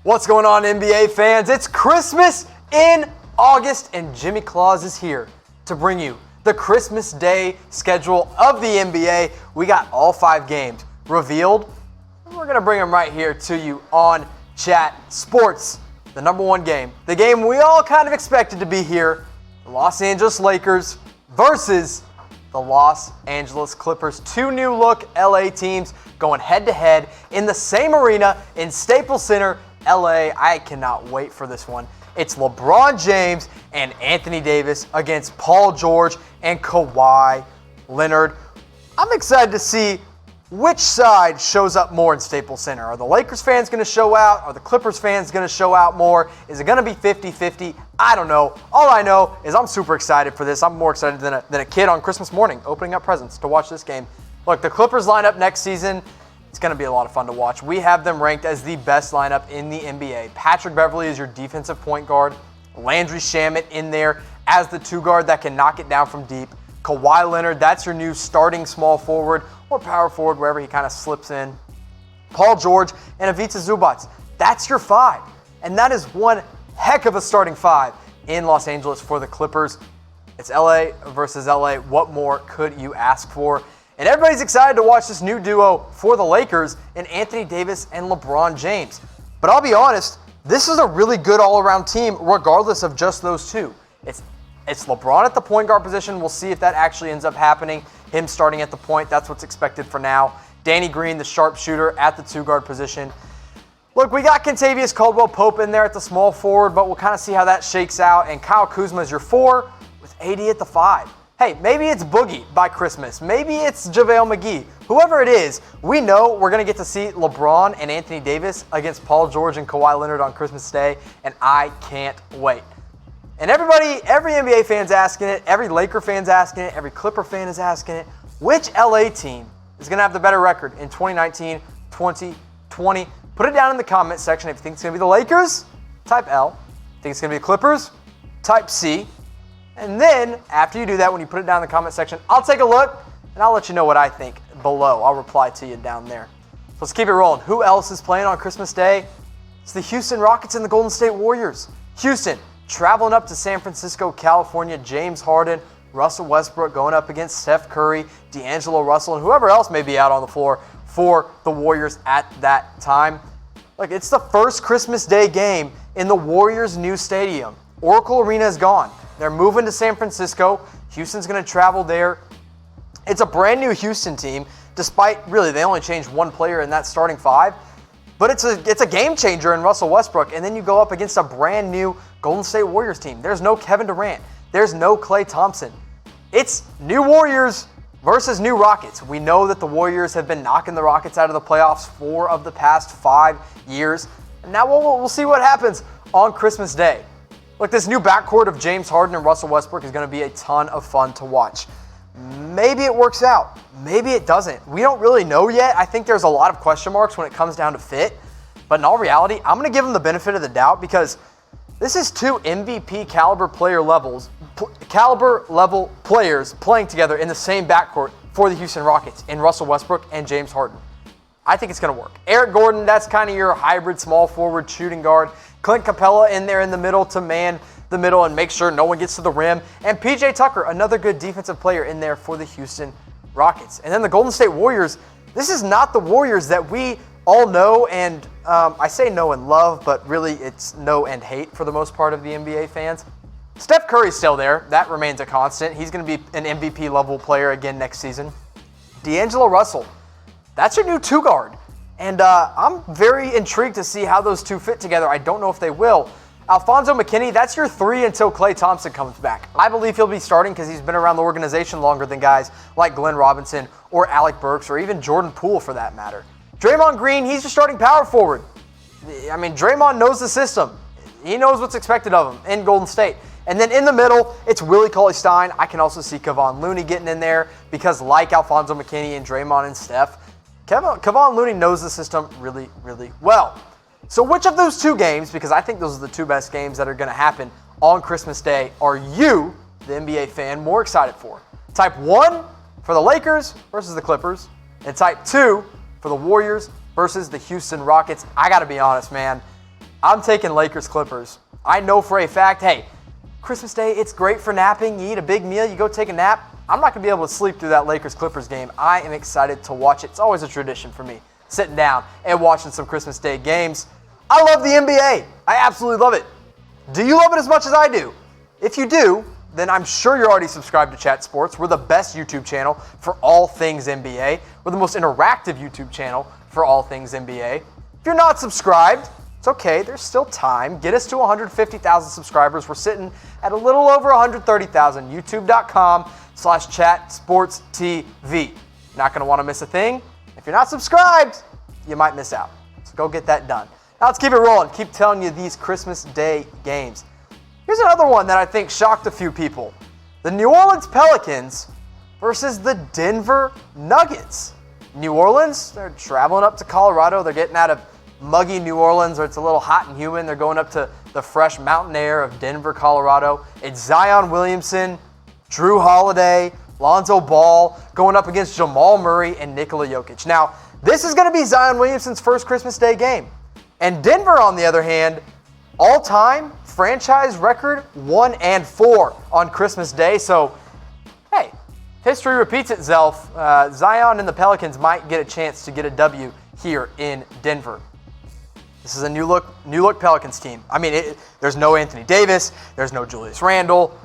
What's going on, NBA fans? It's Christmas in August, and Jimmy Crowther is here to bring you the Christmas Day schedule of the NBA. We got all 5 games revealed. We're going to bring them right here to you on Chat Sports. The number 1 game, the game we all kind of expected to be here, the Los Angeles Lakers versus the Los Angeles Clippers. 2 new-look LA teams going head-to-head in the same arena in Staples Center, LA. I cannot wait for this one. It's LeBron James and Anthony Davis against Paul George and Kawhi Leonard. I'm excited to see which side shows up more in Staples Center. Are the Lakers fans going to show out? Are the Clippers fans going to show out more? Is it going to be 50-50? I don't know. All I know is I'm super excited for this. I'm more excited than a kid on Christmas morning opening up presents to watch this game. Look, the Clippers lineup next season, it's going to be a lot of fun to watch. We have them ranked as the best lineup in the NBA. Patrick Beverley is your defensive point guard. Landry Shamet in there as the 2 guard that can knock it down from deep. Kawhi Leonard, that's your new starting small forward or power forward, wherever he kind of slips in. Paul George and Ivica Zubac, that's your 5. And that is one heck of a starting 5 in Los Angeles for the Clippers. It's LA versus LA. What more could you ask for? And everybody's excited to watch this new duo for the Lakers in Anthony Davis and LeBron James. But I'll be honest, this is a really good all-around team regardless of just those 2. It's LeBron at the point guard position. We'll see if that actually ends up happening. Him starting at the point, that's what's expected for now. Danny Green, the sharpshooter, at the 2 guard position. Look, we got Kentavious Caldwell-Pope in there at the small forward, but we'll kind of see how that shakes out. And Kyle Kuzma is your 4 with AD at the 5. Hey, maybe it's Boogie by Christmas. Maybe it's JaVale McGee. Whoever it is, we know we're going to get to see LeBron and Anthony Davis against Paul George and Kawhi Leonard on Christmas Day, and I can't wait. And every NBA fan's asking it, every Laker fan's asking it, every Clipper fan is asking it, which LA team is going to have the better record in 2019, 2020? Put it down in the comment section. If you think it's going to be the Lakers, type L. If you think it's going to be the Clippers, type C. And then, after you do that, when you put it down in the comment section, I'll take a look, and I'll let you know what I think below. I'll reply to you down there. So let's keep it rolling. Who else is playing on Christmas Day? It's the Houston Rockets and the Golden State Warriors. Houston, traveling up to San Francisco, California. James Harden, Russell Westbrook going up against Steph Curry, D'Angelo Russell, and whoever else may be out on the floor for the Warriors at that time. Look, it's the first Christmas Day game in the Warriors' new stadium. Oracle Arena is gone. They're moving to San Francisco. Houston's going to travel there. It's a brand new Houston team, despite really they only changed 1 player in that starting 5. But it's a game changer in Russell Westbrook. And then you go up against a brand new Golden State Warriors team. There's no Kevin Durant. There's no Klay Thompson. It's new Warriors versus new Rockets. We know that the Warriors have been knocking the Rockets out of the playoffs 4 of the past 5 years. And now we'll see what happens on Christmas Day. Look, this new backcourt of James Harden and Russell Westbrook is going to be a ton of fun to watch. Maybe it works out. Maybe it doesn't. We don't really know yet. I think there's a lot of question marks when it comes down to fit. But in all reality, I'm going to give them the benefit of the doubt because this is 2 MVP caliber level players playing together in the same backcourt for the Houston Rockets in Russell Westbrook and James Harden. I think it's going to work. Eric Gordon, that's kind of your hybrid small forward shooting guard. Clint Capella in there in the middle to man the middle and make sure no one gets to the rim. And PJ Tucker, another good defensive player in there for the Houston Rockets. And then the Golden State Warriors, this is not the Warriors that we all know and I say know and love, but really it's know and hate for the most part of the NBA fans. Steph Curry's still there. That remains a constant. He's going to be an MVP level player again next season. D'Angelo Russell, that's your new 2 guard. And I'm very intrigued to see how those 2 fit together. I don't know if they will. Alfonso McKinney, that's your 3 until Klay Thompson comes back. I believe he'll be starting because he's been around the organization longer than guys like Glenn Robinson or Alec Burks or even Jordan Poole for that matter. Draymond Green, he's your starting power forward. I mean, Draymond knows the system. He knows what's expected of him in Golden State. And then in the middle, it's Willie Cauley-Stein. I can also see Kevon Looney getting in there because like Alfonso McKinney and Draymond and Steph, Kevon Looney knows the system really, really well. So which of those 2 games, because I think those are the 2 best games that are going to happen on Christmas Day, are you, the NBA fan, more excited for? Type 1 for the Lakers versus the Clippers, and type 2 for the Warriors versus the Houston Rockets. I got to be honest, man. I'm taking Lakers Clippers. I know for a fact, hey, Christmas Day, it's great for napping. You eat a big meal, you go take a nap. I'm not going to be able to sleep through that Lakers Clippers game. I am excited to watch it. It's always a tradition for me, sitting down and watching some Christmas Day games. I love the NBA. I absolutely love it. Do you love it as much as I do? If you do, then I'm sure you're already subscribed to Chat Sports. We're the best YouTube channel for all things NBA. We're the most interactive YouTube channel for all things NBA. If you're not subscribed, it's okay. There's still time. Get us to 150,000 subscribers. We're sitting at a little over 130,000. YouTube.com/ChatSportsTV. Not going to want to miss a thing. If you're not subscribed, you might miss out. So go get that done. Now let's keep it rolling. Keep telling you these Christmas Day games. Here's another one that I think shocked a few people. The New Orleans Pelicans versus the Denver Nuggets. New Orleans, they're traveling up to Colorado. They're getting out of muggy New Orleans where it's a little hot and humid. They're going up to the fresh mountain air of Denver, Colorado. It's Zion Williamson, Drew Holiday, Lonzo Ball going up against Jamal Murray and Nikola Jokic. Now, this is going to be Zion Williamson's first Christmas Day game. And Denver, on the other hand, all-time franchise record 1-4 on Christmas Day. So, hey, history repeats itself. Zion and the Pelicans might get a chance to get a W here in Denver. This is a new look Pelicans team. I mean, there's no Anthony Davis, there's no Julius Randle,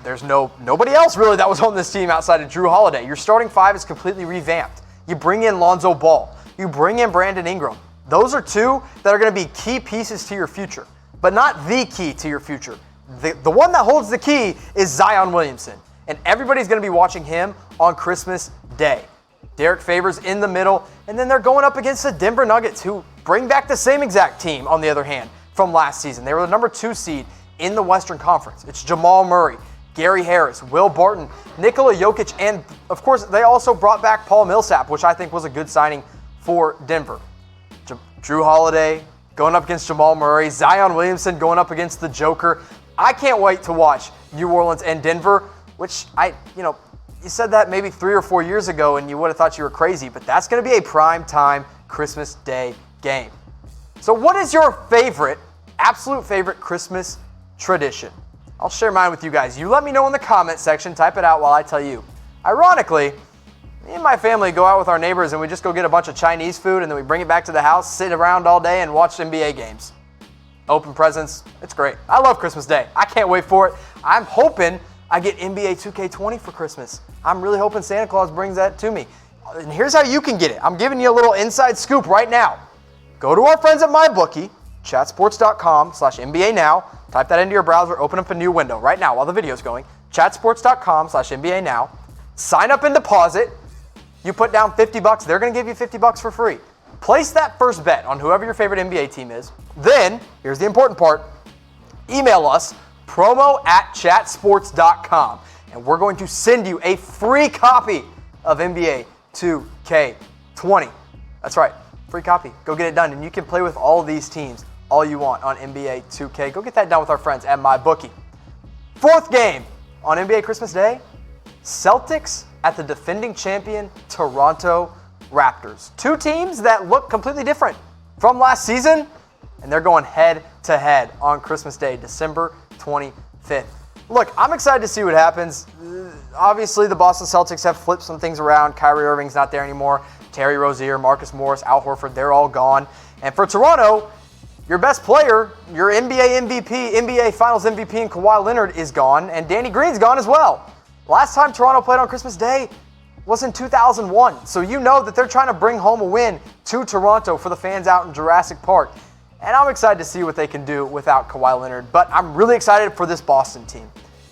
there's nobody else really that was on this team outside of Drew Holiday. Your starting five is completely revamped. You bring in Lonzo Ball, you bring in Brandon Ingram. Those are two that are going to be key pieces to your future, but not the key to your future. The one that holds the key is Zion Williamson, and everybody's going to be watching him on Christmas Day. Derek Favors in the middle, and then they're going up against the Denver Nuggets, who bring back the same exact team, on the other hand, from last season. They were the number 2 seed in the Western Conference. It's Jamal Murray, Gary Harris, Will Barton, Nikola Jokic, and, of course, they also brought back Paul Millsap, which I think was a good signing for Denver. Drew Holiday going up against Jamal Murray, Zion Williamson going up against the Joker. I can't wait to watch New Orleans and Denver, which you said that maybe 3 or 4 years ago and you would have thought you were crazy, but that's going to be a prime time Christmas Day game. So what is your absolute favorite Christmas tradition? I'll share mine with you guys. You let me know in the comment section. Type it out while I tell you. Ironically, me and my family go out with our neighbors and we just go get a bunch of Chinese food and then we bring it back to the house, sit around all day and watch NBA games. Open presents. It's great. I love Christmas Day. I can't wait for it. I'm hoping I get NBA 2K20 for Christmas. I'm really hoping Santa Claus brings that to me. And here's how you can get it. I'm giving you a little inside scoop right now. Go to our friends at MyBookie, chatsports.com/NBA now. Type that into your browser, open up a new window right now while the video's going. Chatsports.com/NBA now. Sign up and deposit. You put down $50, they're going to give you $50 for free. Place that first bet on whoever your favorite NBA team is. Then, here's the important part, email us, promo@chatsports.com, and we're going to send you a free copy of NBA 2K20. That's right, free copy. Go get it done, and you can play with all of these teams all you want on NBA 2K. Go get that done with our friends at MyBookie. Fourth game on NBA Christmas Day, Celtics at the defending champion Toronto Raptors. Two teams that look completely different from last season, and they're going head-to-head on Christmas Day, December 25th. Look, I'm excited to see what happens. Obviously, the Boston Celtics have flipped some things around. Kyrie Irving's not there anymore. Terry Rozier, Marcus Morris, Al Horford, they're all gone. And for Toronto, your best player, your NBA MVP, NBA Finals MVP in Kawhi Leonard is gone, and Danny Green's gone as well. Last time Toronto played on Christmas Day was in 2001, so you know that they're trying to bring home a win to Toronto for the fans out in Jurassic Park. And I'm excited to see what they can do without Kawhi Leonard, but I'm really excited for this Boston team.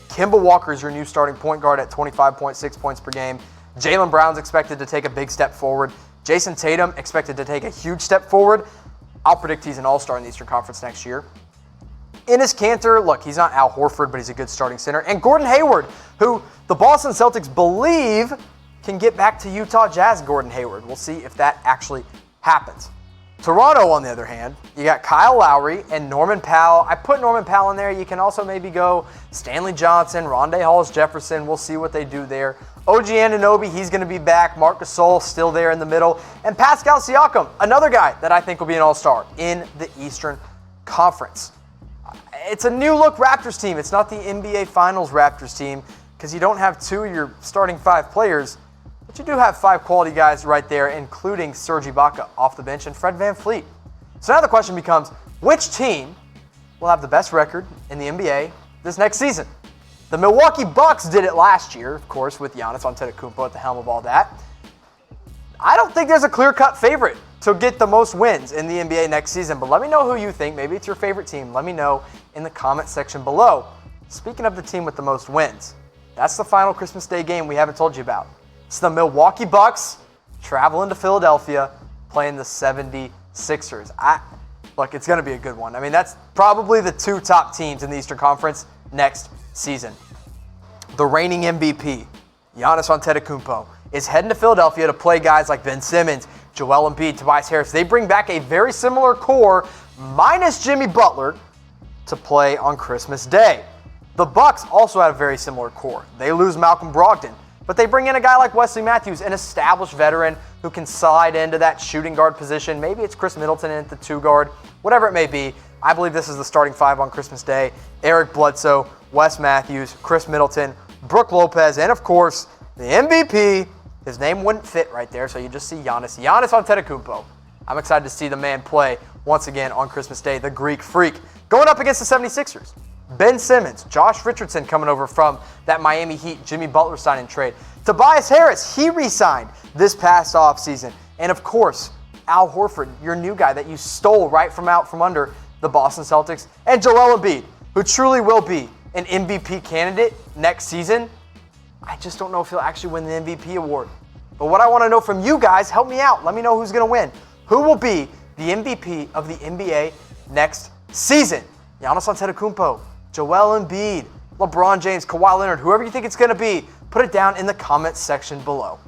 Kemba Walker is your new starting point guard at 25.6 points per game. Jaylen Brown's expected to take a big step forward. Jason Tatum expected to take a huge step forward. I'll predict he's an all-star in the Eastern Conference next year. Enes Kanter, look, he's not Al Horford, but he's a good starting center. And Gordon Hayward, who the Boston Celtics believe can get back to Utah Jazz Gordon Hayward. We'll see if that actually happens. Toronto, on the other hand, you got Kyle Lowry and Norman Powell. I put Norman Powell in there. You can also maybe go Stanley Johnson, Rondé Hollis-Jefferson. We'll see what they do there. OG Anunoby, he's going to be back. Marc Gasol still there in the middle. And Pascal Siakam, another guy that I think will be an all-star in the Eastern Conference. It's a new look Raptors team. It's not the NBA Finals Raptors team because you don't have two of your starting 5 players, but you do have 5 quality guys right there, including Serge Ibaka off the bench and Fred VanVleet. So now the question becomes, which team will have the best record in the NBA this next season? The Milwaukee Bucks did it last year, of course, with Giannis Antetokounmpo at the helm of all that. I don't think there's a clear-cut favorite to get the most wins in the NBA next season, but let me know who you think. Maybe it's your favorite team. Let me know in the comment section below. Speaking of the team with the most wins, that's the final Christmas Day game we haven't told you about. It's the Milwaukee Bucks traveling to Philadelphia, playing the 76ers. Look, it's going to be a good one. I mean, that's probably the 2 top teams in the Eastern Conference next season. The reigning MVP, Giannis Antetokounmpo, is heading to Philadelphia to play guys like Ben Simmons, Joel Embiid, Tobias Harris. They bring back a very similar core, minus Jimmy Butler, to play on Christmas Day. The Bucks also had a very similar core. They lose Malcolm Brogdon, but they bring in a guy like Wesley Matthews, an established veteran who can slide into that shooting guard position. Maybe it's Chris Middleton at the 2 guard, whatever it may be. I believe this is the starting 5 on Christmas Day. Eric Bledsoe, Wes Matthews, Chris Middleton, Brook Lopez, and of course, the MVP. His name wouldn't fit right there, so you just see Giannis Antetokounmpo. I'm excited to see the man play once again on Christmas Day, the Greek Freak. Going up against the 76ers, Ben Simmons, Josh Richardson coming over from that Miami Heat Jimmy Butler signing trade. Tobias Harris, he re-signed this past offseason. And of course, Al Horford, your new guy that you stole right from out from under the Boston Celtics. And Joel Embiid, who truly will be an MVP candidate next season. I just don't know if he'll actually win the MVP award. But what I want to know from you guys, help me out. Let me know who's going to win. Who will be the MVP of the NBA next season? Giannis Antetokounmpo, Joel Embiid, LeBron James, Kawhi Leonard, whoever you think it's going to be, put it down in the comments section below.